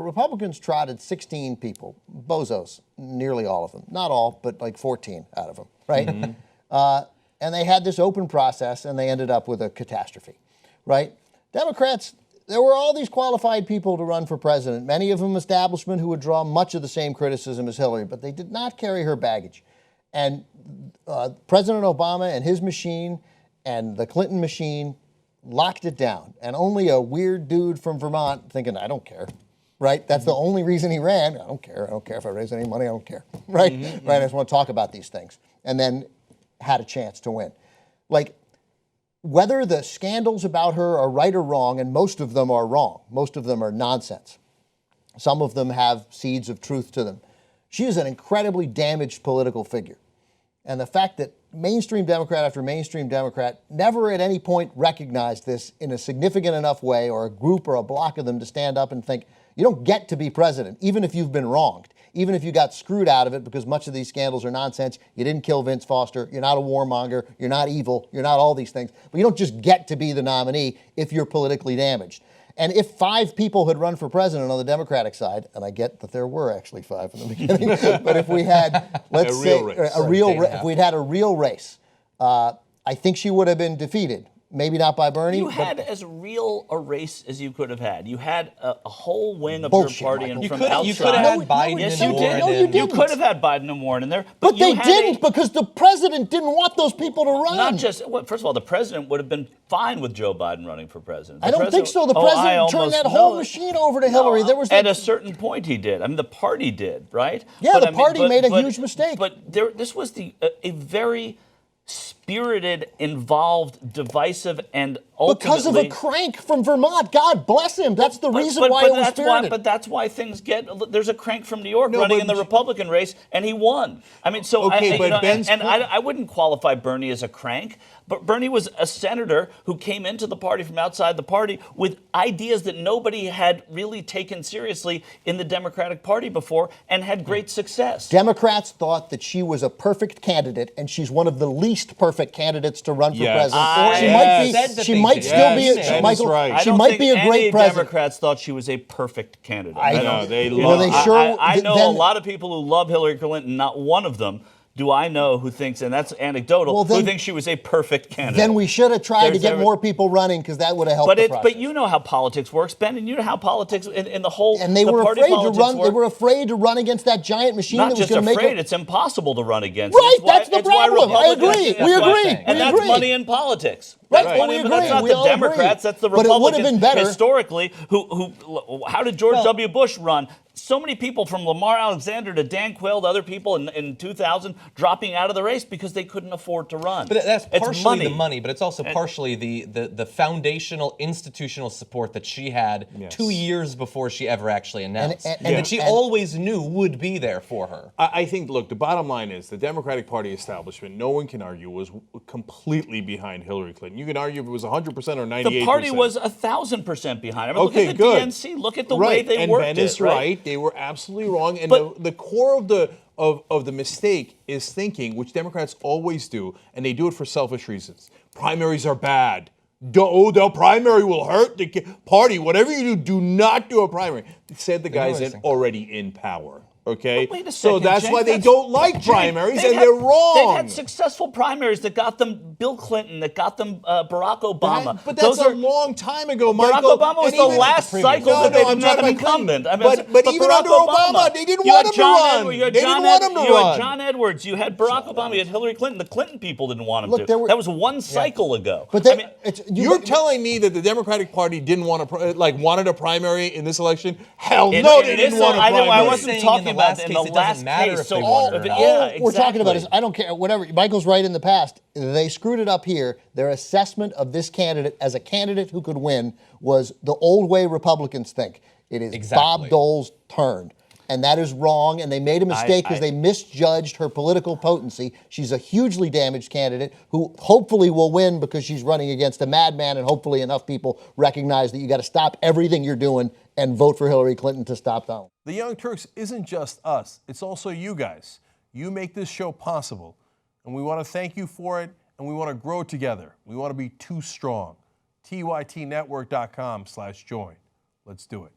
Republicans trotted 16 people, bozos, nearly all of them. Not all, but like 14 out of them, right? And they had this open process, and they ended up with a catastrophe, right? Democrats, there were all these qualified people to run for president, many of them establishment who would draw much of the same criticism as Hillary, but they did not carry her baggage. And President Obama and his machine and the Clinton machine locked it down. And only a weird dude from Vermont thinking, I don't care, right? That's the only reason he ran. I don't care. I don't care if I raise any money. I don't care, right? Right? I just want to talk about these things. And then had a chance to win. Like, whether the scandals about her are right or wrong, and most of them are wrong, most of them are nonsense. Some of them have seeds of truth to them. She is an incredibly damaged political figure. And the fact that mainstream Democrat after mainstream Democrat never at any point recognized this in a significant enough way, or a group or a block of them to stand up and think, you don't get to be president, even if you've been wronged, even if you got screwed out of it because much of these scandals are nonsense. You didn't kill Vince Foster. You're not a warmonger. You're not evil. You're not all these things. But you don't just get to be the nominee if you're politically damaged. And if 5 people had run for president on the Democratic side, and I get that there were actually 5 in the beginning, but if we had, let's say, if we'd had a real race, I think she would have been defeated. Maybe not by Bernie. You had as real a race as you could have had. You had a whole wing of your party and from outside. You could have had Biden and Warren. No, you didn't. You could have had Biden and Warren in there. But they didn't, because the president didn't want those people to run. Not just, well, first of all, the president would have been fine with Joe Biden running for president. I don't think so. The president turned that whole machine over to Hillary. There was at a certain point he did. I mean, the party did, right? Yeah, the party made a huge mistake. But this was a very spirited, involved, divisive, and ultimately... Because of a crank from Vermont. God bless him. That's the reason why it was spirited. But that's why things get... There's a crank from New York running in the Republican race, and he won. I mean, so... Okay, I wouldn't qualify Bernie as a crank, but Bernie was a senator who came into the party from outside the party with ideas that nobody had really taken seriously in the Democratic Party before, and had great success. Democrats thought that she was a perfect candidate, and she's one of the least perfect candidates to run for president. She might still be. Michael, she might be a great president. Democrats thought she was a perfect candidate. I know I know a lot of people who love Hillary Clinton. Not one of them do I know who thinks, and that's anecdotal, who thinks she was a perfect candidate. Then we should have tried to get more people running, because that would have helped the process. But you know how politics works, Ben, and you know how politics in the whole and they were afraid to run. They were afraid to run against that giant machine. Not that was just going to make afraid; it's impossible to run against. Right, that's the problem. I agree. We agree. And that's money in politics. Right, that's money, but that's not the Democrats. That's the Republicans. But it would have been better historically. How did George W. Bush run? So many people, from Lamar Alexander to Dan Quayle to other people in 2000, dropping out of the race because they couldn't afford to run. But that's partially the money, but it's also partially the foundational institutional support that she had 2 years before she ever actually announced, and that she always knew would be there for her. I think, look, the bottom line is the Democratic Party establishment, no one can argue, was completely behind Hillary Clinton. You can argue if it was 100% or 98%. The party was 1,000% behind. I mean, look at the DNC. Look at the way they worked it. And Ben is right. They were absolutely wrong. And the core of the mistake is thinking, which Democrats always do, and they do it for selfish reasons. Primaries are bad. The primary will hurt the party. Whatever you do not do a primary. Said the guys that already in power. Okay, so that's why they don't like primaries, and they're wrong. They've had successful primaries that got them Bill Clinton, that got them Barack Obama. But that's a long time ago, Michael. Barack Obama was the last cycle that they didn't have an incumbent. But even under Obama, they didn't want him to run. They didn't want him to run. You had John Edwards, you had Barack Obama, you had Hillary Clinton. The Clinton people didn't want him to. That was one cycle ago. But you're telling me that the Democratic Party didn't want wanted a primary in this election? Hell no, they didn't want a primary. I wasn't talking about in the last case. So all we're talking about is, I don't care, whatever. Michael's right in the past. They screwed it up here. Their assessment of this candidate as a candidate who could win was the old way Republicans think. It is Bob Dole's turn. And that is wrong, and they made a mistake because they misjudged her political potency. She's a hugely damaged candidate who hopefully will win because she's running against a madman, and hopefully enough people recognize that you got to stop everything you're doing and vote for Hillary Clinton to stop Donald. The Young Turks isn't just us, it's also you guys. You make this show possible, and we want to thank you for it, and we want to grow together. We want to be too strong. TYTnetwork.com/join. Let's do it.